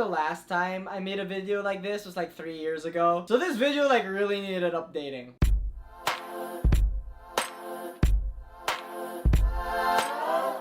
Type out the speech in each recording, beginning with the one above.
last time I made a video like this was like 3 years ago. So this video like really needed updating.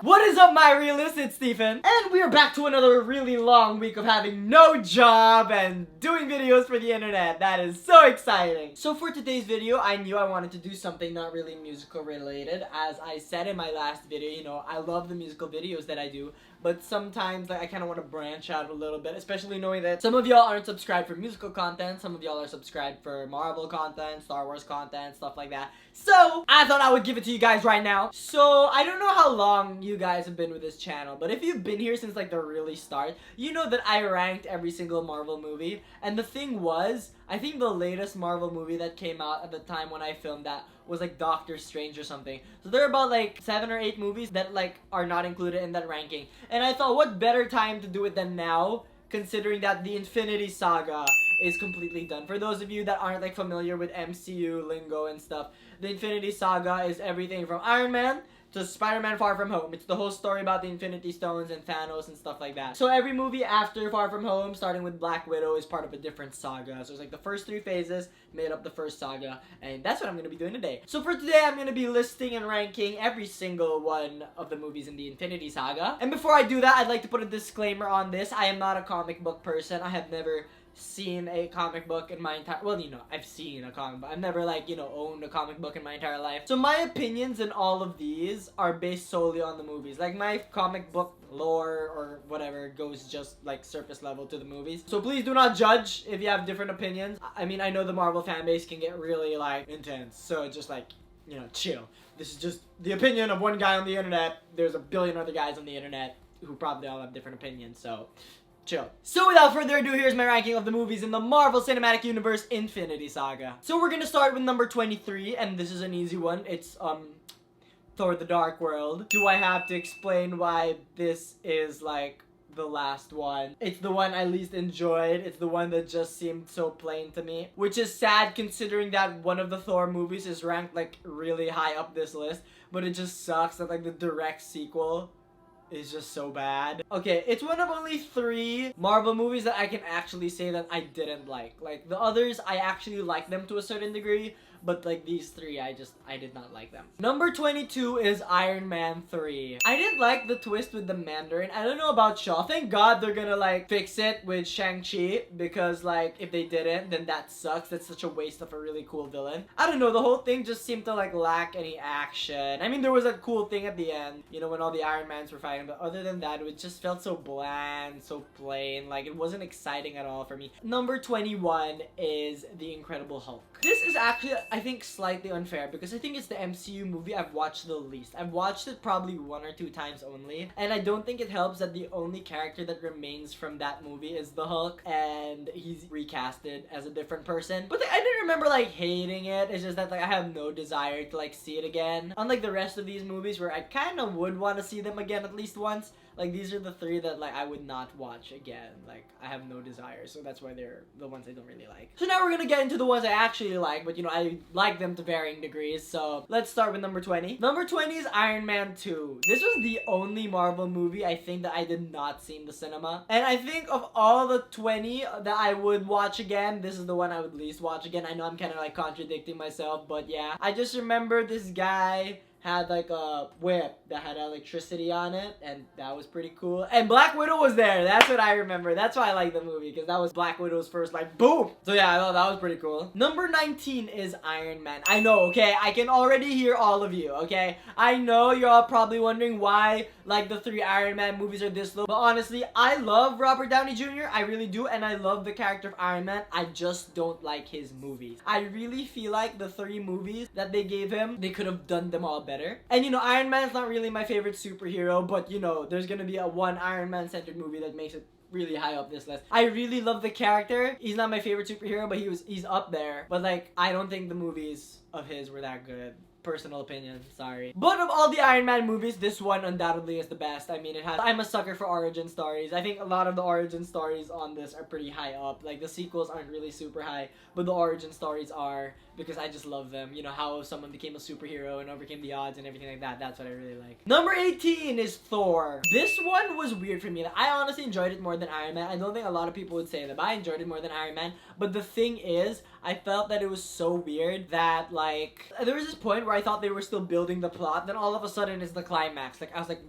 What is up, my realists? It's Stephen, and we are back to another really long week of having no job and doing videos for the internet. That is so exciting. So for today's video, I knew I wanted to do something not really musical related. As I said in my last video, you know, I love the musical videos that I do, but sometimes like I kind of want to branch out a little bit, especially knowing that some of y'all aren't subscribed for musical content, some of y'all are subscribed for Marvel content, Star Wars content, stuff like that. So I thought I would give it to you guys right now. So I don't know how long you guys have been with this channel, but if you've been here since like the really start, you know that I ranked every single Marvel movie. And the thing was, I think the latest Marvel movie that came out at the time when I filmed that was like Doctor Strange or something. So there are about like 7 or 8 movies that like are not included in that ranking. And I thought, what better time to do it than now, considering that the Infinity Saga is completely done. For those of you that aren't like familiar with MCU lingo and stuff, the Infinity Saga is everything from Iron Man to Spider-Man Far From Home. It's the whole story about the Infinity Stones and Thanos and stuff like that. So every movie after Far From Home, starting with Black Widow, is part of a different saga. So it's like the first 3 phases made up the first saga, and that's what I'm going to be doing today. So for today, I'm going to be listing and ranking every single one of the movies in the Infinity Saga. And before I do that, I'd like to put a disclaimer on this. I am not a comic book person. I have never seen a comic book in my entire, well, you know, I've seen a comic book. I've never like, you know, owned a comic book in my entire life. So my opinions in all of these are based solely on the movies. Like my comic book lore or whatever goes just like surface level to the movies. So please do not judge if you have different opinions. I mean, I know the Marvel fan base can get really like intense. So just like, you know, chill. This is just the opinion of one guy on the internet. There's a billion other guys on the internet who probably all have different opinions. So chill. So without further ado, here's my ranking of the movies in the Marvel Cinematic Universe Infinity Saga. So we're gonna start with number 23, and this is an easy one. It's Thor: The Dark World. Do I have to explain why this is like the last one? It's the one I least enjoyed. It's the one that just seemed so plain to me, which is sad considering that one of the Thor movies is ranked like really high up this list, but it just sucks that like the direct sequel is just so bad. Okay, it's one of only 3 Marvel movies that I can actually say that I didn't like. Like, the others, I actually like them to a certain degree, but like these 3, I did not like them. Number 22 is Iron Man 3. I didn't like the twist with the Mandarin. I don't know about y'all. Thank God they're gonna like fix it with Shang-Chi, because like if they didn't, then that sucks. That's such a waste of a really cool villain. I don't know, the whole thing just seemed to like lack any action. I mean, there was a cool thing at the end, you know, when all the Iron Mans were fighting, but other than that, it just felt so bland, so plain. Like, it wasn't exciting at all for me. Number 21 is The Incredible Hulk. This is actually, I think, slightly unfair because I think it's the MCU movie I've watched the least. I've watched it probably 1 or 2 times only, and I don't think it helps that the only character that remains from that movie is the Hulk, and he's recasted as a different person. But like, I didn't remember like hating it. It's just that like I have no desire to like see it again. Unlike the rest of these movies where I kind of would want to see them again at least once. Like, these are the 3 that like I would not watch again. Like, I have no desire, so that's why they're the ones I don't really like. So now we're gonna get into the ones I actually like, but you know, I like them to varying degrees. So let's start with number 20. Number 20 is Iron Man 2. This was the only Marvel movie I think that I did not see in the cinema. And I think of all the 20 that I would watch again, this is the one I would least watch again. I know I'm kind of like contradicting myself, but yeah. I just remember this guy had like a whip that had electricity on it, and that was pretty cool. And Black Widow was there. That's what I remember. That's why I like the movie, because that was Black Widow's first like boom. So yeah, I thought that was pretty cool. Number 19 is Iron Man. I know, okay, I can already hear all of you, okay? I know you're all probably wondering why like the 3 Iron Man movies are this low, but honestly, I love Robert Downey Jr. I really do, and I love the character of Iron Man. I just don't like his movies. I really feel like the 3 movies that they gave him, they could have done them all better. And you know, Iron Man's not really my favorite superhero, but you know, there's gonna be a one Iron Man centered movie that makes it really high up this list. I really love the character. He's not my favorite superhero, but he's up there. But like, I don't think the movies of his were that good. personal opinion, sorry. But of all the Iron Man movies, this one undoubtedly is the best. I mean, I'm a sucker for origin stories. I think a lot of the origin stories on this are pretty high up. Like, the sequels aren't really super high, but the origin stories are, because I just love them. You know, how someone became a superhero and overcame the odds and everything like that. That's what I really like. Number 18 is Thor. This one was weird for me. Like, I honestly enjoyed it more than Iron Man. I don't think a lot of people would say that, but I enjoyed it more than Iron Man. But the thing is, I felt that it was so weird that, like, there was this point where I thought they were still building the plot, then all of a sudden it's the climax. Like, I was like,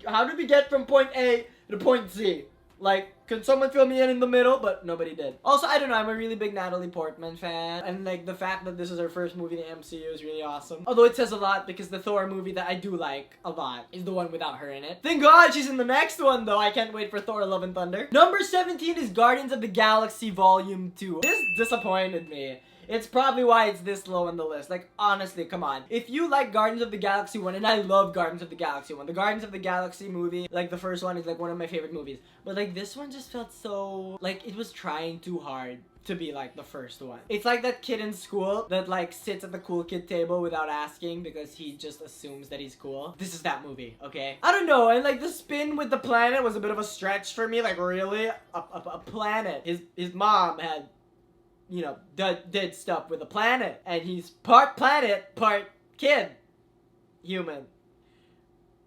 how did we get from point A to point Z? Like, could someone fill me in the middle? But nobody did. Also, I don't know, I'm a really big Natalie Portman fan. And, like, the fact that this is her first movie in the MCU is really awesome. Although it says a lot, because the Thor movie that I do like a lot is the one without her in it. Thank God she's in the next one, though. I can't wait for Thor Love and Thunder. Number 17 is Guardians of the Galaxy Volume 2. This disappointed me. It's probably why it's this low on the list. Like, honestly, come on. If you like Guardians of the Galaxy 1, and I love Guardians of the Galaxy 1. The Guardians of the Galaxy movie, like, the first one is, like, one of my favorite movies. But, like, this one just felt so, like, it was trying too hard to be like the first one. It's like that kid in school that, like, sits at the cool kid table without asking because he just assumes that he's cool. This is that movie, okay? I don't know, and, like, the spin with the planet was a bit of a stretch for me. Like, really? A planet. His mom had, you know, did stuff with a planet, and he's part planet, part kid. Human.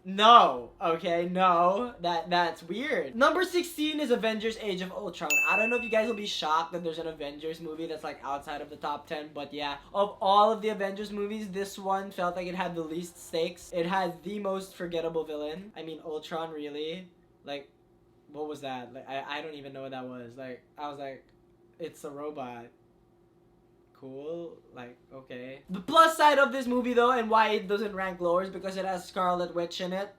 No, okay, no, that's weird. Number 16 is Avengers Age of Ultron. I don't know if you guys will be shocked that there's an Avengers movie that's, like, outside of the top 10, but yeah. Of all of the Avengers movies, this one felt like it had the least stakes. It had the most forgettable villain. I mean, Ultron, really? Like, what was that? Like, I don't even know what that was. Like, I was like, it's a robot. Cool, like, okay. The plus side of this movie, though, and why it doesn't rank lower is because it has Scarlet Witch in it.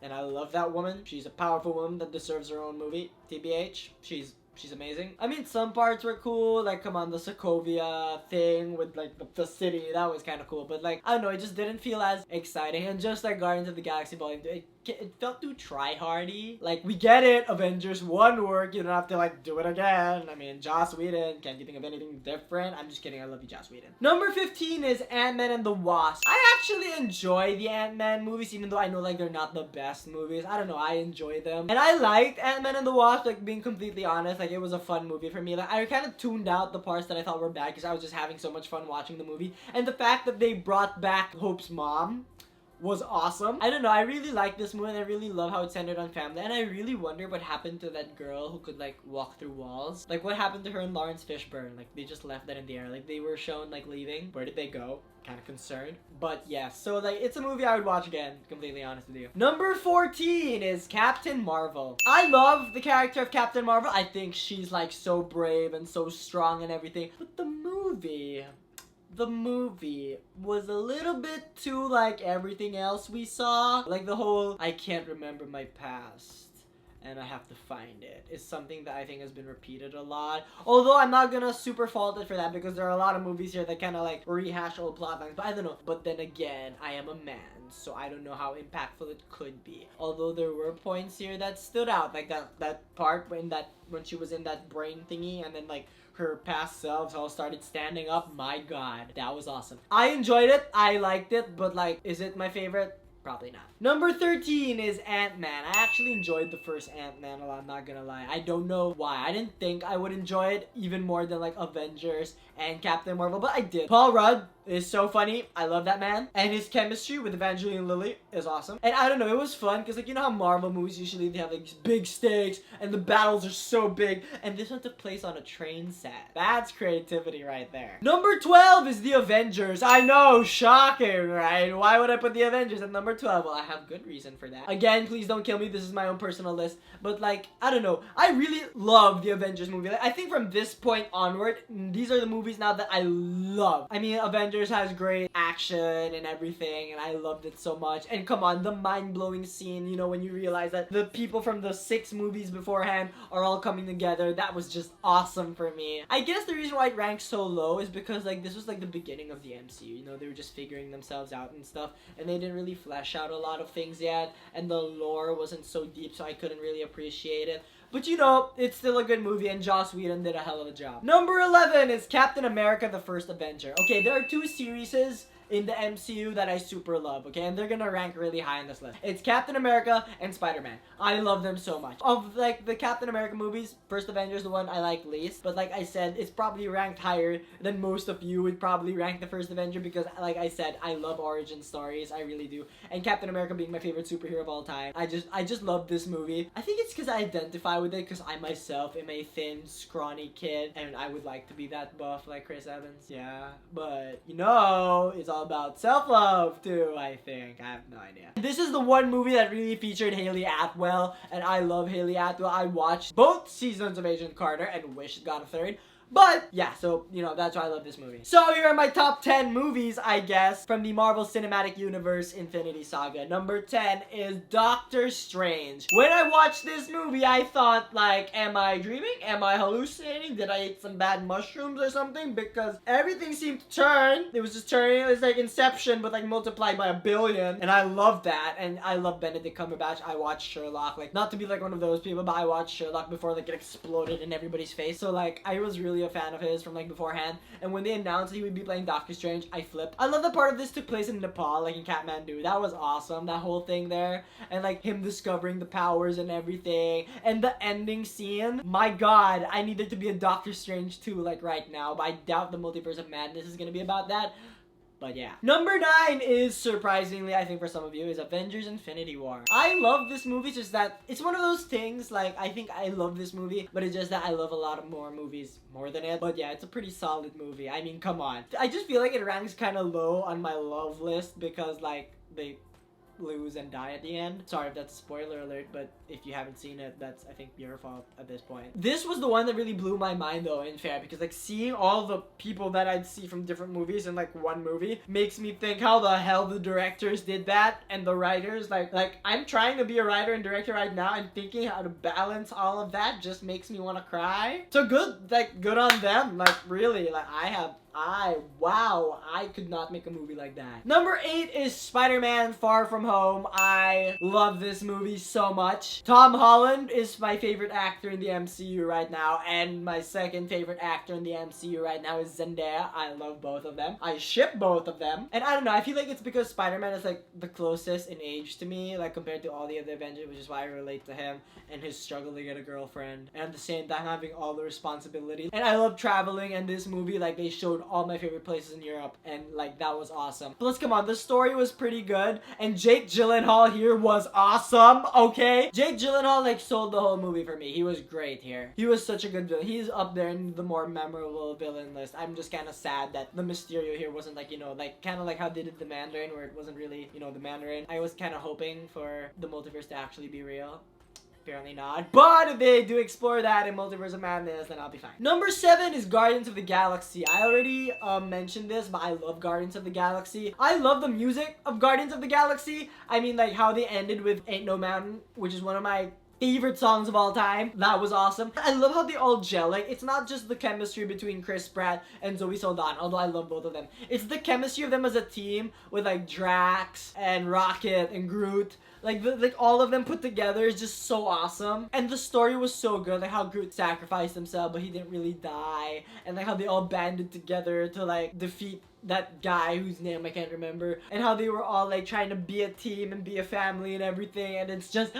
And I love that woman. She's a powerful woman that deserves her own movie. TBH, she's amazing. I mean, some parts were cool, like, come on, the Sokovia thing with, like, the city, that was kind of cool, but, like, I don't know, it just didn't feel as exciting, and just like Guardians of the Galaxy Volume 2, it felt too try-hardy. Like, we get it, Avengers 1 worked, you don't have to, like, do it again. I mean, Joss Whedon, can't you think of anything different? I'm just kidding, I love you, Joss Whedon. Number 15 is Ant-Man and the Wasp. I actually enjoy the Ant-Man movies, even though I know, like, they're not the best movies. I don't know, I enjoy them. And I liked Ant-Man and the Wasp, like, being completely honest, like, it was a fun movie for me. Like, I kind of tuned out the parts that I thought were bad because I was just having so much fun watching the movie. And the fact that they brought back Hope's mom was awesome. I don't know, I really like this movie and I really love how it's centered on family, and I really wonder what happened to that girl who could, like, walk through walls. Like, what happened to her and Lawrence Fishburne? Like, they just left that in the air. Like, they were shown, like, leaving. Where did they go? Kind of concerned. But yeah, so, like, it's a movie I would watch again, completely honest with you. Number 14 is Captain Marvel. I love the character of Captain Marvel. I think she's, like, so brave and so strong and everything. But the movie was a little bit too like everything else we saw. Like, the whole I can't remember my past and I have to find it is something that I think has been repeated a lot. Although I'm not gonna super fault it for that because there are a lot of movies here that kind of like rehash old plot lines, but I don't know. But then again, I am a man, so I don't know how impactful it could be. Although there were points here that stood out, like that part when she was in that brain thingy and then, like, her past selves all started standing up. My God, that was awesome. I enjoyed it, I liked it, but, like, is it my favorite? Probably not. Number 13 is Ant-Man. I actually enjoyed the first Ant-Man a lot, I'm not gonna lie. I don't know why. I didn't think I would enjoy it even more than, like, Avengers and Captain Marvel, but I did. Paul Rudd is so funny. I love that man. And his chemistry with Evangeline Lilly is awesome. And I don't know, it was fun because, like, you know how Marvel movies usually they have, like, these big stakes and the battles are so big, and this one took place on a train set. That's creativity right there. Number 12 is the Avengers. I know, shocking, right? Why would I put the Avengers at number 12? Well, I have good reason for that. Again, please don't kill me. This is my own personal list. But, like, I don't know. I really love the Avengers movie. Like, I think from this point onward, these are the movies now that I love. I mean, Avengers has great action and everything, and I loved it so much. And come on, the mind-blowing scene, you know, when you realize that the people from the 6 movies beforehand are all coming together, that was just awesome for me. I guess the reason why it ranks so low is because, like, this was, like, the beginning of the MCU, you know, they were just figuring themselves out and stuff, and they didn't really flesh out a lot of things yet, and the lore wasn't so deep, so I couldn't really appreciate it. But, you know, it's still a good movie, and Joss Whedon did a hell of a job. Number 11 is Captain America: The First Avenger. Okay, there are 2 series, in the MCU that I super love, okay? And they're gonna rank really high on this list. It's Captain America and Spider-Man. I love them so much. Of like the Captain America movies, First Avengers, the one I like least. But like I said, it's probably ranked higher than most of you would probably rank the First Avenger because like I said, I love origin stories. I really do. And Captain America being my favorite superhero of all time. I just love this movie. I think it's because I identify with it because I myself am a thin, scrawny kid and I would like to be that buff like Chris Evans. Yeah. But you know, it's all about self-love too, I think. I have no idea. This is the one movie that really featured Haley Atwell, and I love Haley Atwell. I watched both seasons of Agent Carter and wish it got a third. But, yeah, so, you know, that's why I love this movie. So, here are my top 10 movies, I guess, from the Marvel Cinematic Universe Infinity Saga. Number 10 is Doctor Strange. When I watched this movie, I thought, like, am I dreaming? Am I hallucinating? Did I eat some bad mushrooms or something? Because everything seemed to turn. It was just turning. It was like Inception, but, like, multiplied by 1 billion. And I love that. And I love Benedict Cumberbatch. I watched Sherlock. Like, not to be, like, one of those people, but I watched Sherlock before, like, it exploded in everybody's face. So, like, I was really a fan of his from like beforehand, and when they announced he would be playing Doctor Strange, I flipped. I love the part of this took place in Nepal, like in Kathmandu. That was awesome, that whole thing there, and like him discovering the powers and everything, and the ending scene. My god, I need there to be a Doctor Strange 2 like right now, but I doubt the Multiverse of Madness is gonna be about that. But yeah. Number 9 is, surprisingly, I think for some of you, is Avengers Infinity War. I love this movie, just that it's one of those things, like, I think I love this movie, but it's just that I love a lot of more movies more than it. But yeah, it's a pretty solid movie. I mean, come on. I just feel like it ranks kind of low on my love list because, like, they lose and die at the end. Sorry if that's a spoiler alert, but if you haven't seen it, that's, I think, your fault at this point. This was the one that really blew my mind though, in fair, because like seeing all the people that I'd see from different movies in like one movie makes me think how the hell the directors did that and the writers. Like I'm trying to be a writer and director right now and thinking how to balance all of that just makes me want to cry. So good, like good on them. Like really, like wow, I could not make a movie like that. Number 8 is Spider-Man Far From Home. I love this movie so much. Tom Holland is my favorite actor in the MCU right now, and my second favorite actor in the MCU right now is Zendaya. I love both of them. I ship both of them. And I don't know, I feel like it's because Spider-Man is like the closest in age to me, like compared to all the other Avengers, which is why I relate to him and his struggle to get a girlfriend, and at the same time having all the responsibilities. And I love traveling, and this movie, like, they showed all my favorite places in Europe, and like that was awesome. Plus, come on, the story was pretty good, and Jake Gyllenhaal here was awesome. Okay, Jake Gyllenhaal like sold the whole movie for me. He was great here. He was such a good villain. He's up there in the more memorable villain list. I'm just kind of sad that the Mysterio here wasn't like, you know, like kind of like how they did the Mandarin, where it wasn't really, you know, the Mandarin. I was kind of hoping for the multiverse to actually be real. Apparently not. But if they do explore that in Multiverse of Madness, then I'll be fine. Number 7 is Guardians of the Galaxy. I already mentioned this, but I love Guardians of the Galaxy. I love the music of Guardians of the Galaxy. I mean, like how they ended with Ain't No Mountain, which is one of my favorite songs of all time. That was awesome. I love how they all gel. Like, it's not just the chemistry between Chris Pratt and Zoe Saldana, although I love both of them. It's the chemistry of them as a team with like Drax and Rocket and Groot. Like all of them put together is just so awesome. And the story was so good, like how Groot sacrificed himself but he didn't really die, and like how they all banded together to like defeat that guy whose name I can't remember, and how they were all like trying to be a team and be a family and everything, and it's just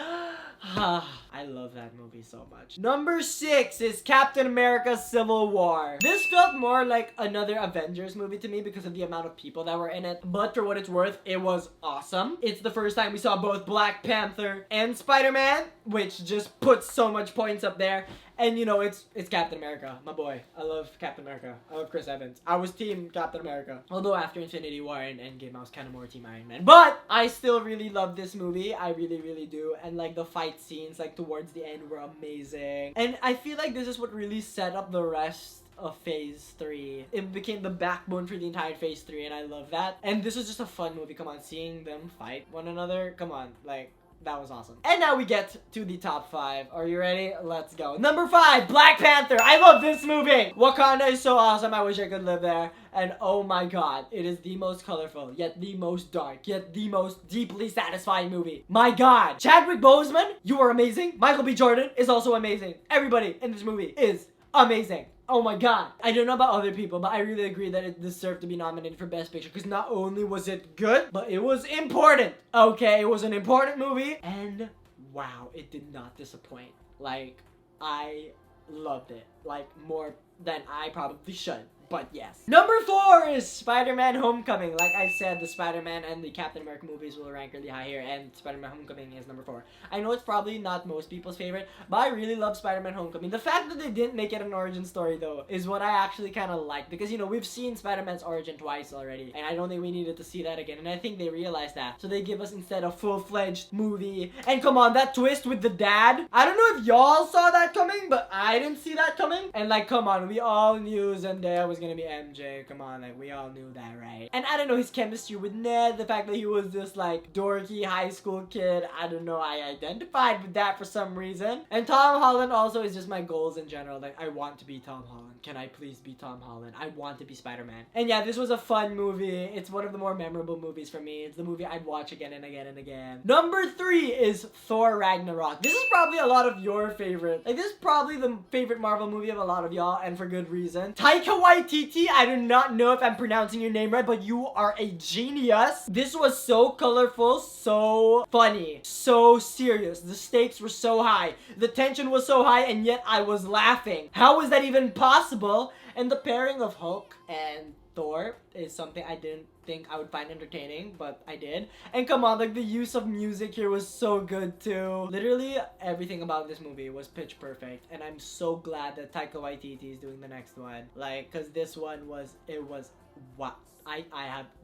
I love that movie so much. Number 6 is Captain America Civil War. This felt more like another Avengers movie to me because of the amount of people that were in it, but for what it's worth, it was awesome. It's the first time we saw both Black Panther and Spider-Man, which just puts so much points up there. And you know, it's Captain America, my boy. I love Captain America. I love Chris Evans. I was team Captain America. Although after Infinity War and Endgame, I was kind of more team Iron Man. But I still really love this movie. I really, really do. And like the fight scenes, like towards the end, were amazing. And I feel like this is what really set up the rest of phase 3. It became the backbone for the entire phase 3, and I love that. And this was just a fun movie. Come on, seeing them fight one another. Come on, like, that was awesome. And now we get to the top 5. Are you ready? Let's go. Number 5, Black Panther. I love this movie. Wakanda is so awesome. I wish I could live there. And oh my god, it is the most colorful, yet the most dark, yet the most deeply satisfying movie. My god. Chadwick Boseman, you are amazing. Michael B. Jordan is also amazing. Everybody in this movie is amazing. Oh my god. I don't know about other people, but I really agree that it deserved to be nominated for Best Picture because not only was it good, but it was important. Okay, it was an important movie, and wow, it did not disappoint. Like, I loved it. Like, more than I probably should. But yes. Number 4 is Spider-Man Homecoming. Like I said, the Spider-Man and the Captain America movies will rank really high here, and Spider-Man Homecoming is number 4. I know it's probably not most people's favorite, but I really love Spider-Man Homecoming. The fact that they didn't make it an origin story, though, is what I actually kind of like. Because, you know, we've seen Spider-Man's origin twice already, and I don't think we needed to see that again. And I think they realized that. So they give us instead a full-fledged movie. And come on, that twist with the dad. I don't know if y'all saw that coming, but I didn't see that coming. And like, come on, we all knew Zendaya was gonna be MJ. Come on, like, we all knew that, right? And I don't know, his chemistry with Ned, the fact that he was this like dorky high school kid, I don't know, I identified with that for some reason. And Tom Holland also is just my goals in general. Like, I want to be Tom Holland. Can I please be Tom Holland? I want to be Spider-Man. And yeah, this was a fun movie. It's one of the more memorable movies for me. It's the movie I'd watch again and again and again. Number 3 is Thor Ragnarok. This is probably a lot of your favorite. Like, this is probably the favorite Marvel movie of a lot of y'all, and for good reason. Taika Waititi, I do not know if I'm pronouncing your name right, but you are a genius. This was so colorful, so funny, so serious. The stakes were so high. The tension was so high, and yet I was laughing. How is that even possible? And the pairing of Hulk and Thor is something I didn't think I would find entertaining, but I did. And come on, like, the use of music here was so good too. Literally everything about this movie was pitch perfect, and I'm so glad that Taika Waititi is doing the next one. Like, cause this one was, it was, wow.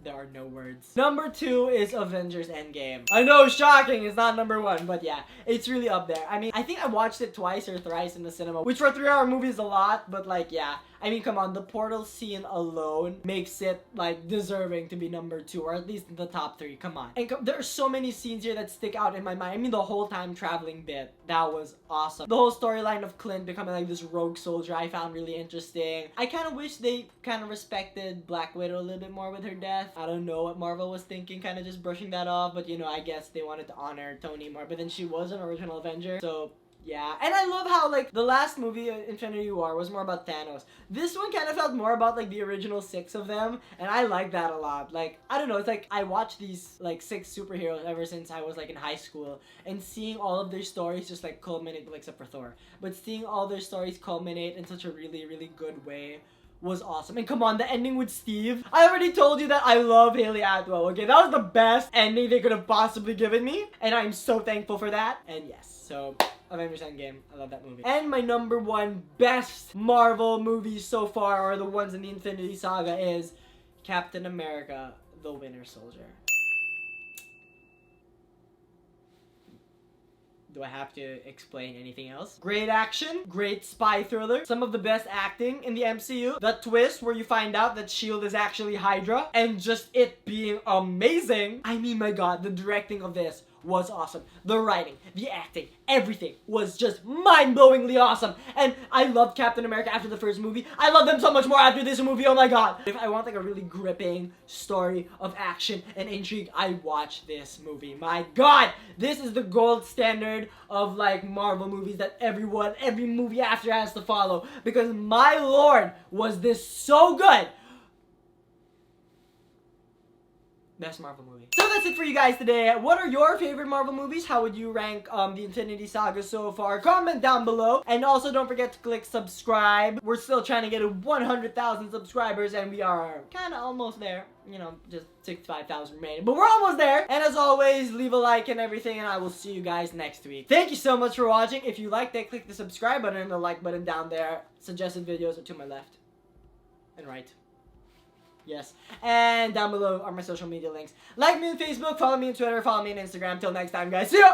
There are no words. Number 2 is Avengers Endgame. I know, shocking, it's not number 1, but yeah, it's really up there. I mean, I think I watched it twice or thrice in the cinema, which for 3-hour movies is a lot, but like, yeah. I mean, come on, the portal scene alone makes it, like, deserving to be number 2, or at least in the top 3, come on. And there are so many scenes here that stick out in my mind. I mean, the whole time traveling bit, that was awesome. The whole storyline of Clint becoming, like, this rogue soldier, I found really interesting. I kind of wish they kind of respected Black Widow a little bit more with her death. I don't know what Marvel was thinking, kind of just brushing that off, but, you know, I guess they wanted to honor Tony more, but then she was an original Avenger, so yeah. And I love how, like, the last movie, Infinity War, was more about Thanos. This one kind of felt more about, like, the original 6 of them, and I like that a lot. Like, I don't know, it's like I watched these, like, 6 superheroes ever since I was, like, in high school, and seeing all of their stories just, like, culminate, well, except for Thor, but seeing all their stories culminate in such a really, really good way was awesome. And come on, the ending with Steve. I already told you that I love Haley Atwell, okay? That was the best ending they could have possibly given me, and I'm so thankful for that. And yes, so Avengers Endgame, I love that movie. And my number 1 best Marvel movie so far, or the ones in the Infinity Saga, is Captain America, The Winter Soldier. Do I have to explain anything else? Great action, great spy thriller, some of the best acting in the MCU, the twist where you find out that S.H.I.E.L.D. is actually Hydra, and just it being amazing. I mean, my god, the directing of this was awesome. The writing, the acting, everything was just mind-blowingly awesome. And I loved Captain America after the first movie. I love them so much more after this movie, oh my god. If I want like a really gripping story of action and intrigue, I watch this movie. My god, this is the gold standard of like Marvel movies that every movie after has to follow. Because my lord, was this so good. Best Marvel movie. So that's it for you guys today. What are your favorite Marvel movies? How would you rank the Infinity Saga so far? Comment down below. And also don't forget to click subscribe. We're still trying to get to 100,000 subscribers and we are kind of almost there. You know, just 65,000 remaining. But we're almost there. And as always, leave a like and everything and I will see you guys next week. Thank you so much for watching. If you liked it, click the subscribe button and the like button down there. Suggested videos are to my left and right. Yes. And down below are my social media links. Like me on Facebook, follow me on Twitter, follow me on Instagram. Till next time, guys. See ya!